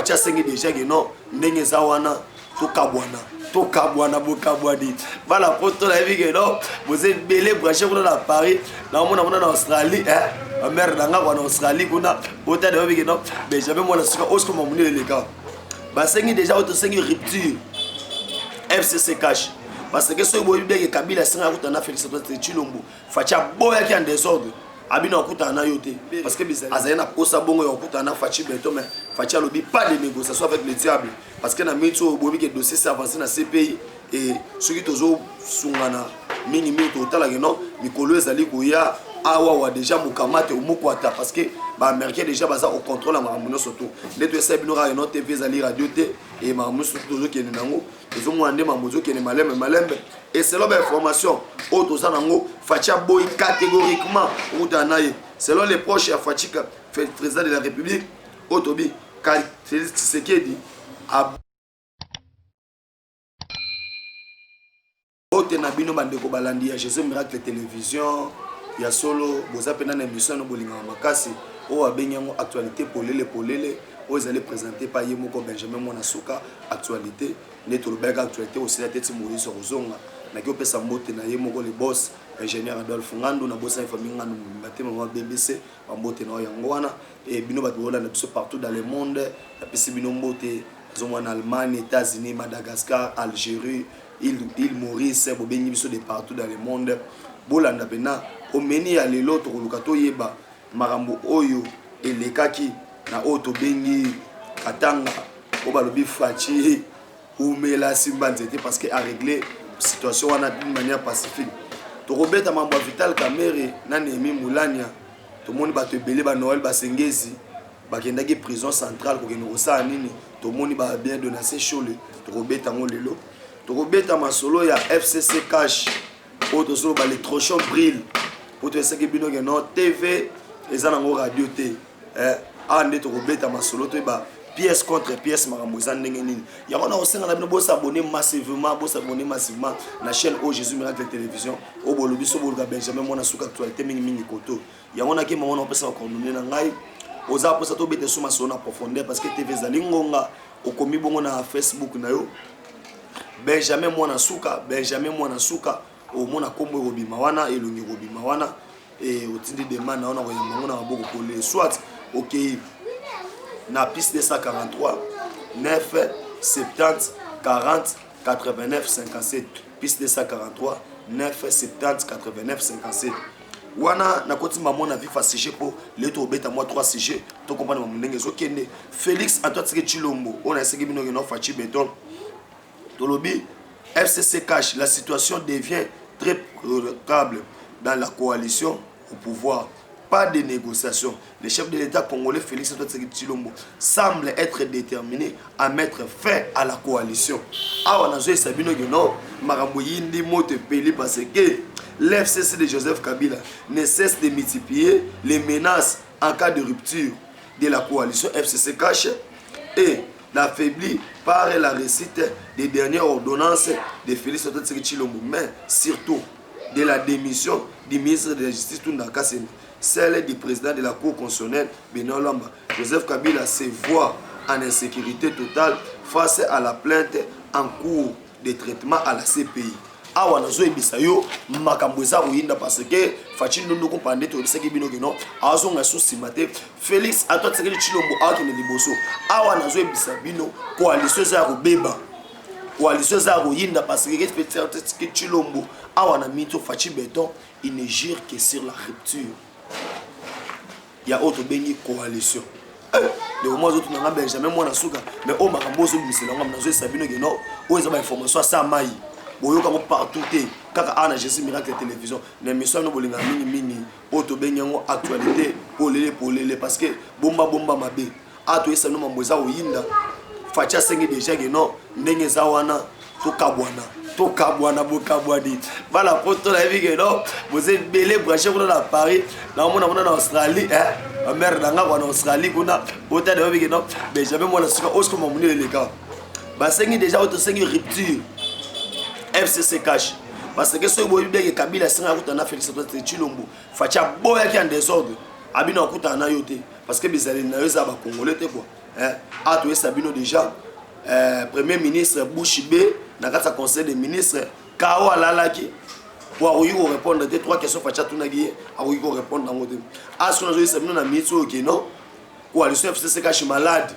facha sengi déjà que non ndenge za wana to kabwana bokabwadi voilà poto la vie que non vous êtes belé branché pour dans Paris na mona en Australie ma mère nanga en Australie kuna ota de vie que non mais jamais moi na suka osko mamuni les gars ba sengi déjà auto sengi rupture FCC cash parce que so boyi bien que Kabila senga kutana Félix Antoine Tshilombo facha boya qui en désordre abina okutana yote parce que azayena posa bongo ya okutana fachi beto mais fachi alobi pas de négociation avec le diable parce que na mito bobi que dossier s'est avancé na CPI et ceux qui tozo sungana mingi to tala que non mikolo ezali koya awa wa déjà mukamate umukwata parce que ba américain déjà baza au contrôle la mamuno soto neto esa bino ra no TV zali radio te et mamuno soto qui est nango ils ont demandé mamuzo qui est malembe et selon l'information auto zanango facha boy catégoriquement utanaye selon les proches à Fachika président de la République Otobi Félix Tshisekedi a otena bino bandeko balandi ya Jésus Miracle télévision ya solo boza pena na émission no bolinga makasi o abenyango actualité polele o ezali présenté par Yemoko Benjamin Mwanasuka actualité neto lobeka actualité aussi la tête Maurice Rozonga na ki opesa mbote na Yemoko le boss ingénieur Adolphe Ngandu na bossa famille Ngandu batema wa BBC ba mbote na yango wana et bino bato bola na biso partout dans le monde la pesi bino mbote zomo en Allemagne, États-Unis, Madagascar, Algérie, île Maurice bobengi biso de partout dans le monde bolanda pena omeni ya lelo to lukato yeba marambo oyo elekaki na oto bengi katanga obalobi fachi umela simba nzete parce que a régler situation wana d'une manière pacifique to robeta mambo Vital Kamerhe na Némi Moulania to moni bato ebele ba Noël basengezi bakendaki prison centrale ko keno sa nini to moni ba bien donacé chole to robeta ngo lelo to robeta masolo ya FCC cash auto solo ba les trochons brille pour te saki bino que non TV eza nango radio te ande to robeta masolo to ba pièce contre pièce makambo eza ndenge nini yango na osenga na bino bo s'abonner massivement na chaîne O Jésus Miracle télévision o bolobi so boluka Benjamin Mwanasuka actualité mingi koto yango na ke mama na opesa ko ndone na ngai oza posa to bete suma sona profondeur parce que TV zali ngonga okomi bongo na Facebook na yo Benjamin Mwanasuka au mona kombo robima wana elongi robima wana et otindi demande na ko yamba na boko polé soit OK na piste 243 9 70 40 89 57 piste 243 9 70 89 57 wana na koti maman na vifa CG po leto obeta moi 3 CG to comprendre mamundenge zokende Félix Antoine Tshilombo on a essayé bino no fachi beton tolobi FCC cash la situation devient très préoccupante dans la coalition au pouvoir. Pas de négociation. Le chef de l'État congolais Félix Antoine Tshilombo semble être déterminé à mettre fin à la coalition. Ah, on a joué Sabino Guénon, Marambo Yindi Mote Peli parce que l'FCC de Joseph Kabila ne cesse de multiplier les menaces en cas de rupture de la coalition FCC cash et l'affaibli par la réussite des dernières ordonnances de Félix Antoine Tshilombo, mais surtout de la démission du ministre de la Justice Tunda Kassene, celle du président de la Cour constitutionnelle Benoît Lamba. Joseph Kabila se voit en insécurité totale face à la plainte en cours de traitement à la CPI. Awa nazo ebisa yo makambo eza koyinda parce que fachi ndondo kompande to ebisa ki bino keno azonga susi mate Félix Antoine Tshilombo akene liboso awa nazo ebisa bino coalition za kobeba coalition za koyinda parce que Félix Antoine Tshilombo awa na mito fachi beton il ne gire que sur la rupture ya auto bengi coalition de moi autres na Benjamin Mwanasuka mais o makambo zo bimisela ngam nazo esabino keno o eza ba information sa mai boyoka partout te kaka ana Jésus Miracle télévision na émission no bolinga mingi auto benyango actualité polele parce que bomba mabe ato esa no mamboza oyinda facha sengi déjà que non ndenge za wana to kabwana bokabwadi voilà poto la vie que non vous êtes belé branché pour dans Paris na mona na Australie ma mère nanga en Australie kuna ota de vie que non mais jamais moi na suka osko mamuni les gars ba sengi déjà auto sengi rupture FCC cash parce que ce boy bien Kabila singa kutana Félix Antoine Tshilombo facha boya qui en désordre abino akuta na yo te parce que bizali na yo za ba congolais te quoi a to sabino déjà premier ministre Bouchibé na kata conseil des ministres Kao alalaki pour répondre à 3 questions facha tunagi a répondre dans mode a ce que sabino na mitso ok non coalition FCC cache malade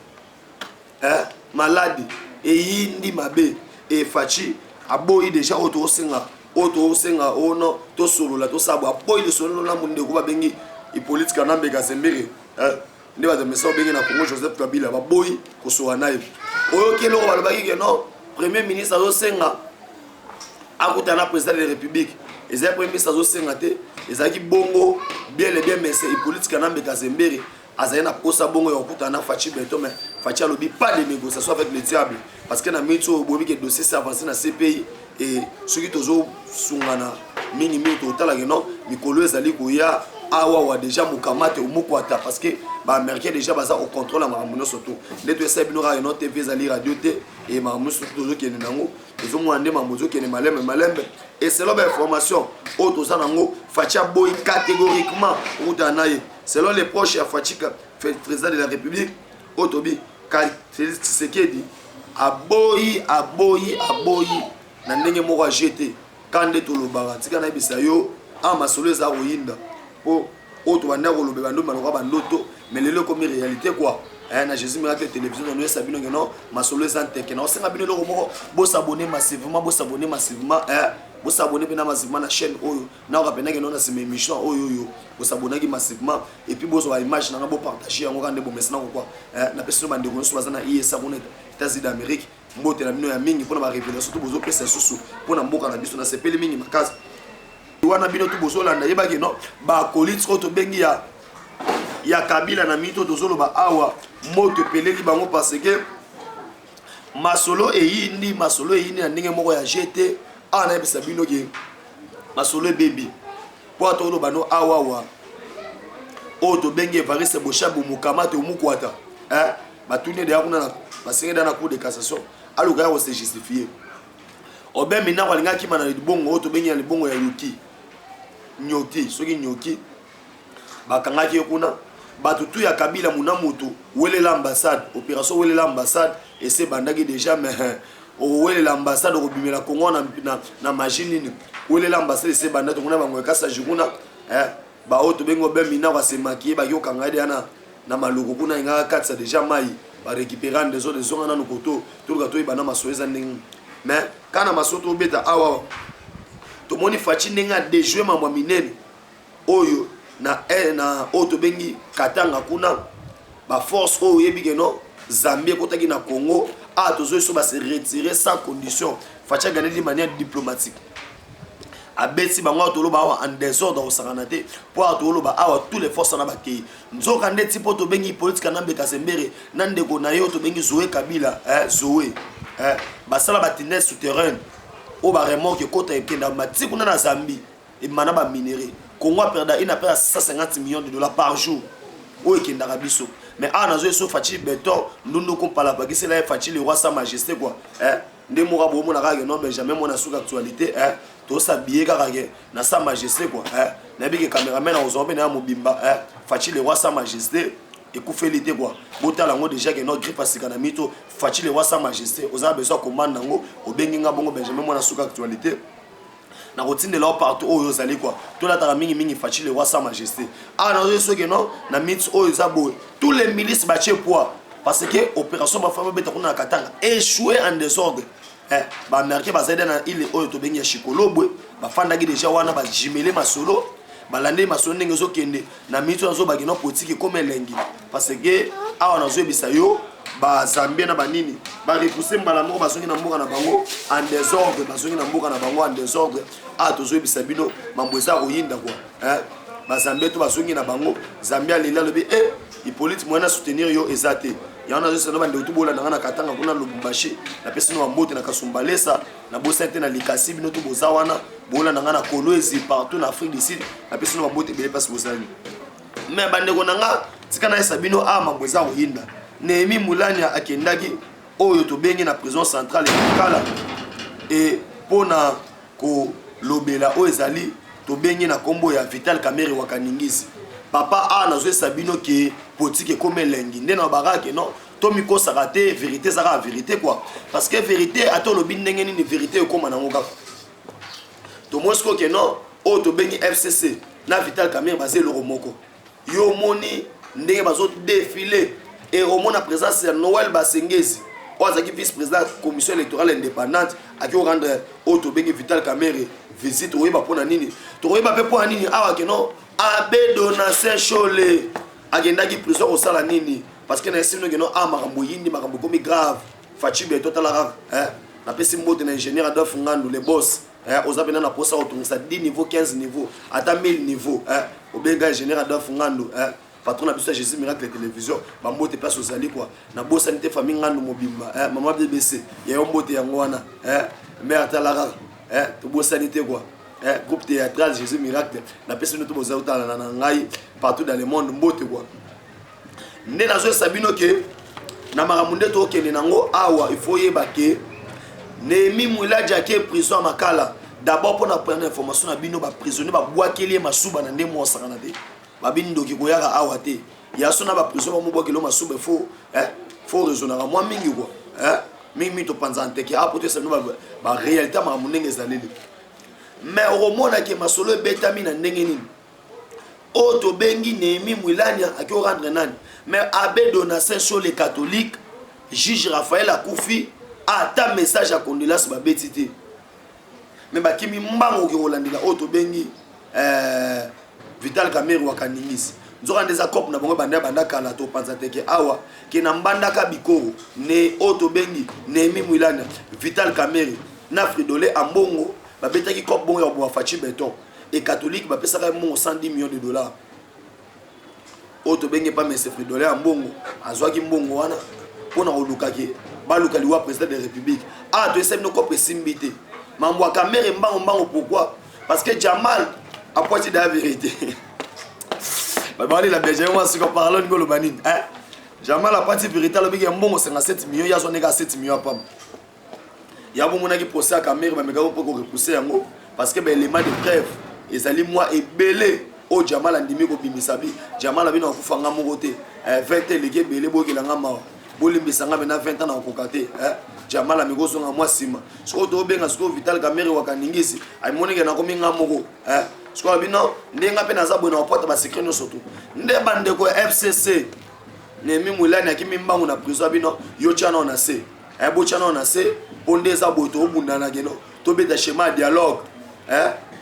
malade et yindi mabe et fachi aboyi déjà auto senga oh non to solo la to sabo aboyi le solo la monde ko ba bengi i politique na mbeka sembere ndi ba de mesa bengi na Congo Joseph Kabila ba boyi ko so anayi oyo kelo ba ba ki non premier ministre azo senga akuta na président de la République et premier ministre azo senga te ezaki bongo bien le bien mais c'est i politique na mbeka sembere azayena posa bongo ya okuta na fachi beto mais fachi alobi pas de négociation avec le diable parce que na mitso bobi que dossier s'est avancé na CPI et ceux qui tozo sungana mingi total que non mikolo ezali koya awa wa déjà mukamate umukwata parce que ba américain déjà baza au contrôle la mamuno surtout les deux ça binora no TV ezali radio te et mamuno surtout tozo kene nango ezo mwande mamuzo kene malembe et selon l'information auto za nango fachi boy catégoriquement utanaye selon les proches à Fatika, président de la République, Otobi, Félix Tshisekedi, aboyi, na ndenge moko jeté, kande to lobara, tika na bisa yo, masolo za royinda, po oto banda ko lobe bando maloka bandoto, mais lelo comme réalité quoi. Na Jésus miracle télévision nous sabino non, masolo za teke na osenga bino loko moko, bo s'abonner massivement, vous s'abonnez bien massivement à la chaîne Oyo. Now rappelez que nous avons émission Oyo. Vous s'abonnez massivement et puis vous avez image vous partager en regardant maintenant quoi. La personne m'a dit que nous avons ISA pour les États-Unis d'Amérique. Mbote la mino ya mingi pour na révéler surtout vous pesa susu pour na mboka na biso na sepeli mingi makazi. Wana bino tu bozolanda yeba ke non ba colite ko to bengi ya Kabila na mito tozolo ba awa moto peleli bango parce que masolo e yindi na ndenge moko ya GT na bisa bino ke masolo baby po to lo bano awawa o to benge Evariste Boshabu mukamate umukwata batune de yakuna basinga na cour de cassation aluka ya se justifier obe mina kwalinga kima na libongo o to benge ya libongo ya yuki nyoti soki nyoki bakangaki kuna batutu ya Kabila munamutu wele l'ambassade opération wele l'ambassade et c'est bandaki déjà mais wele l'ambassade au bimela Congo na machine wele l'ambassade c'est bandaki kuna bango kasa jikuna ba auto bengo be mina wa se maquiller ba yo kangade na maluko kuna nga katsa déjà mai ba récupérer des autres zones na nokoto tout le gato ibana masoeza nding mais kana masoto beta awa to moni fachi ndinga déjouer mamwa minene oyo na auto bengi katanga kuna ba force oyo yebike no Zambie kotaki na Congo tozo so ba se retirer sans condition fachi gagner de manière diplomatique abeti bango toloba awa en désordre au saranate pour toloba awa tous les forces na bakei nzoka ndeti po to bengi politique na mbeka sembere na ndeko na yo to bengi Zoé Kabila Zoé basala batine souterrain o ba remorque kota ekenda mati kuna na Zambie et mana ba minerai Congo a perdu 150 millions de dollars par jour o ekenda biso mais na zo so fachi beton ndundo ko pala ba kisela fachi le roi sa majesté quoi ndé mora bo mona ka non Benjamin mona sous actualité to s'habiller kaka na sa majesté quoi na bi ke cameraman aux hommes na mobimba fachi le roi sa majesté et koufelité quoi botala ngo déjà que no grip asika na mito fachi le roi sa majesté aux a besoin commande ngo obengi nga bongo Benjamin mona sous actualité na routine là partout oyo zali quoi to la tara mingi fachi le roi sa majesté na zo que non na mit oyo zabo tous les milices bache poids parce que opération ba femme beta kuna katanga échoué en désordre ba américain bazede na ile oyo to bengi ya Shikolobwe ba fandaki déjà wana ba jimele masolo balande masolo ndenge zo kende na mito nazo ba kino politique comme elengi parce que awa nazo ebisa yo ba Zambie na banini ba repousser mbala moko bazongi na mboka na bango en désordre bazongi na mboka na bango en désordre tozo ebisa bino mambo eza koyinda quoi ba Zambie to bazongi na bango Zambia lela lobi Hippolyte moyena soutenir yo ezate ya on a juste na ndoto bola na katanga kuna Lubumbashi na pesi no mbote na Kasumbalesa na bosente na Likasi bino to bozawana bola na ngana Kolwezi partout na Afrique du Sud na pesi no mbote bele passe bozali mais bandeko nanga tika na sabino mambo eza koyinda Némi Moulania akendaki oyo to bengi na prison centrale Kala et pona ko lobela o ezali to bengi na kombo ya Vital Kamerhe Wakaningisi papa a na zo sabino ke politique comme lengi ndena baraka non to miko sarate vérité sera vérité quoi parce que vérité ato lobi ndenge ni vérité comme na ngoka to mosko ke non o to bengi FCC na Vital Kamerhe basé le romoko yo moni ndenge bazo défiler et au monde à présence Noël Basengezi qui vice-président de la commission électorale indépendante à qui rendre au Tobengi Vital Kamerhe visite au pour nini to ba pe pour nini awa ke non abe donation chole agenda qui prison au sala nini parce que na sino ke non a makambo yindi makambo comme grave fatibe total hein na pesi mbote na ingénieur Adolphe Ngandu les boss aux appels na posa autour ça 10 niveaux 15 niveaux ata 1000 niveaux hein au benga ingénieur Adolphe Ngandu hein patron na biso Jésus Miracle télévision ba mbote place aux ali quoi na bo sanité famille Ngandu mobimba maman BBC ya yo mbote yango wana mère talara to bo sanité quoi groupe théâtral Jésus Miracle na pesi nous to boza utala na ngai partout dans le monde mbote quoi ndé na zo sabino ke na maramunde to okende nango awa il faut yeba ke Némi Mouiladja qui est prison à Makala d'abord pour prendre information na bino ba prisonnier ba boakeli masuba na ndemo osakana te ba bindo ki koyaka awate ya sona ba prison ba boakeli masuba faut raisonner moi mingi quoi mingi to panzante ki apote ça ba réalité ma munenge zaleli mais au mona ki masolo betami na ndenge nini o to bengi Némi Mouiladja aki rendre nani mais abbé donation sur les catholiques juge Raphaël Akoufi ata message à condolence ba betité mais ba kimi mbango ki rolandila auto bengi Vital Kamerhe wakaningisi nzoka ndeza cop na bango banda kala to panza teke awa ki na mbanda ka bikoro ne auto bengi Némi Mouiladja Vital Kamerhe na Fridolé ambongo ba betaki cop bongo ya bo fachi beton et catholique ba pesa ka mo 110 millions de dollars auto bengi pa monsieur Fridolé ambongo azwaki mbongo wana pona olukaki baluka liwa président de la République ah tu sais nous copé simbité mambo Kamerhe mbango pourquoi parce que Jamal a pointé la vérité ba bali la BG moi si on parle ngolo banine Jamal a pointé vérité le bigi mbongo 57 millions ya zoneka 7 millions pam ya bo monaki procès à Kamerhe ba mega pour repousser yango parce que ben élément de preuve ezali moi ebelé o Jamal andimi ko bimisabi Jamal abina kufanga mokote 20 lege belé bokelanga mawa bolimbisanga bena 20 ans na kokate Jamal amigo zonga mwa sima so to benga so Vital Kamerhe wakaningisi ay monike na kominga moko so bino ndenga pe na zabwe na porte ba secret no soto nde bande ko FCC Némi Mouiladja akimi mbangu na prison bino yo chana na se bo chana na se ponde za boto obunda na geno to beta schéma dialogue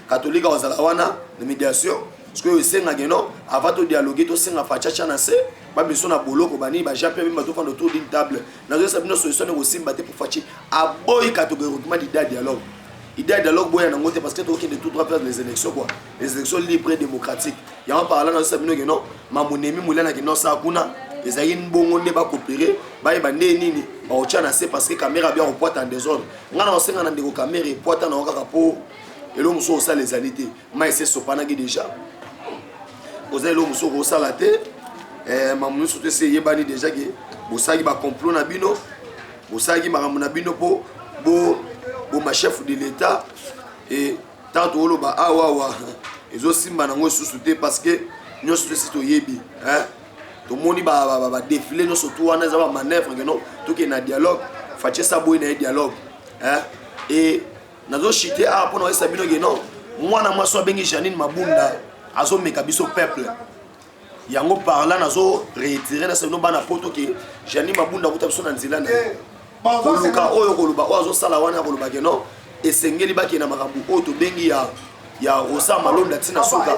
catholique ozala wana de médiation parce que senga geno avant to dialoguer to senga fachacha na se ba biso na boloko bani ba jape ba to fando autour d'une table na zo sabino solution ne aussi mbaté pour fachi a boy catégoriquement d'idée dialogue boya na ngote parce que to de tout droit faire les élections quoi les élections libres et démocratiques ya on parle na sabino geno mamunemi mulana geno sa kuna ezali mbongo nde ba coopérer ba nde nini ba ocha na se parce que caméra bien reporte en désordre ngana osenga na ndeko caméra reporte na okaka po elo muso ça les alités mais c'est sopana qui déjà oza elo muso ko sala te mamu sote se yebani déjà que bosaki ba complot na bino bosaki makambo na bino po bo ma chef de l'état et tant olo ba awa ezo simba nango susuté parce que nyo sote sito yebi to moni ba défiler no surtout wana za ba manœuvre que non tout que na dialogue fache sa boy na dialogue et nazo chité a pona esa bino que non mwana mwaso bengi Janine Mabunda azo meka biso peuple yango parla nazo retirer na seno bana poto ke Janine Mabunda kuta biso na nzela na koluka oyo koluba ozo sala wana koluba ke non esengeli baki na makambu oto bengi ya Rosa Malonda tina soka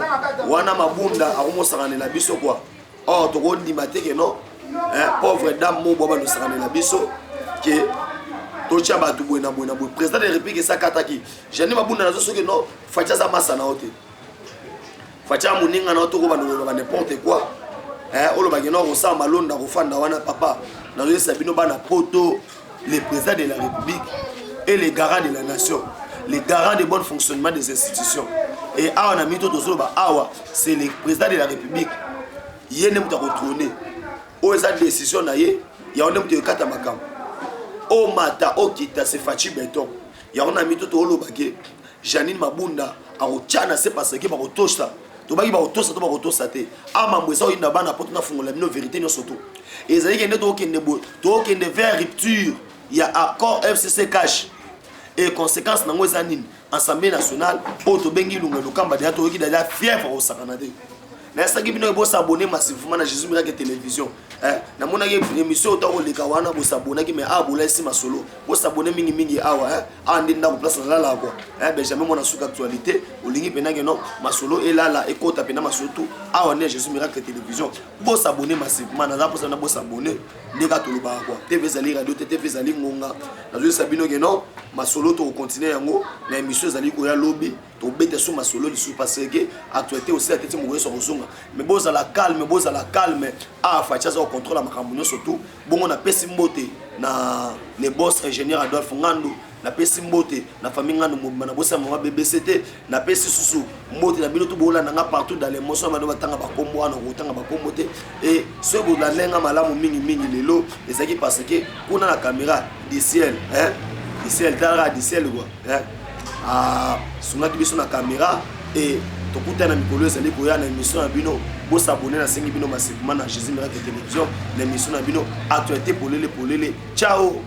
wana Mabunda akomosakanela biso quoi or to go ndima te ke non pauvre dame mo boba no sakanela biso ke tocha batu boina président de la République sa kataki Janine Mabunda nazo soki non facha za masa na ote facha muninga na oto ko ba n'importe quoi olo ba geno Rosa Malonda ko fanda wana papa na yo sabino bana poto les présidents de la République et les garants de la nation, les garants du bon fonctionnement des institutions. Et awa na mito tozolo ba awa c'est le président de la République yene muta retrôner o esa décision na ye ya onde muta kata makam o mata o kita se fachi beton ya ona mito to lo ba ke Janine Mabunda a ochana c'est parce que ba otosha tobaki bakotosa to bakotosa te amambo eza oyinda bana po tonafungola bino vérité nyonso to ezali kende tokende vers rupture ya accord FCC cash et conséquence nango eza nini assemblée nationale oyo tobengi ilunga lokamba deya toyoki deja fièvre osakana te nayesaki bino bosabone massivement na Jésus Miracle télévision namonaki émission otakoleka wana bosabonaki mais abola esi masolo bosabone mingi awa ande ndako place nalala kwa Benjamin mona suka actualité olingi penake non masolo elala ekota pena masolo tout awa ne Jésus Miracle télévision bosabone massivement naza posa na bosabone ndeka toloba kwa TV zali radio TV zali ngonga nazo sabino ke non masolo to continuer yango na émission zali ko ya lobby to bete so masolo li sou parce que actualité aussi la tete mo so kozonga mais boza la calme fachaza au contrôle la makambo surtout bongo na pesi mbote na les boss ingénieur Adolphe Ngando na pesi mbote na famille Ngando na bossa mwa BBCT na pesi susu mbote na bino to bola na partout dans les motions ba batanga ba kombo wana kotanga ba kombo te et ce bo la lenga malamu mingi lelo ezaki parce que kuna na caméra du ciel du ciel tara du ciel quoi sungaki biso na caméra et tokutana mikolo ezali koya na émission ya bino bosabone na sengi bino massivement na Jésus Miracle télévision na émission na bino actualité polele ciao.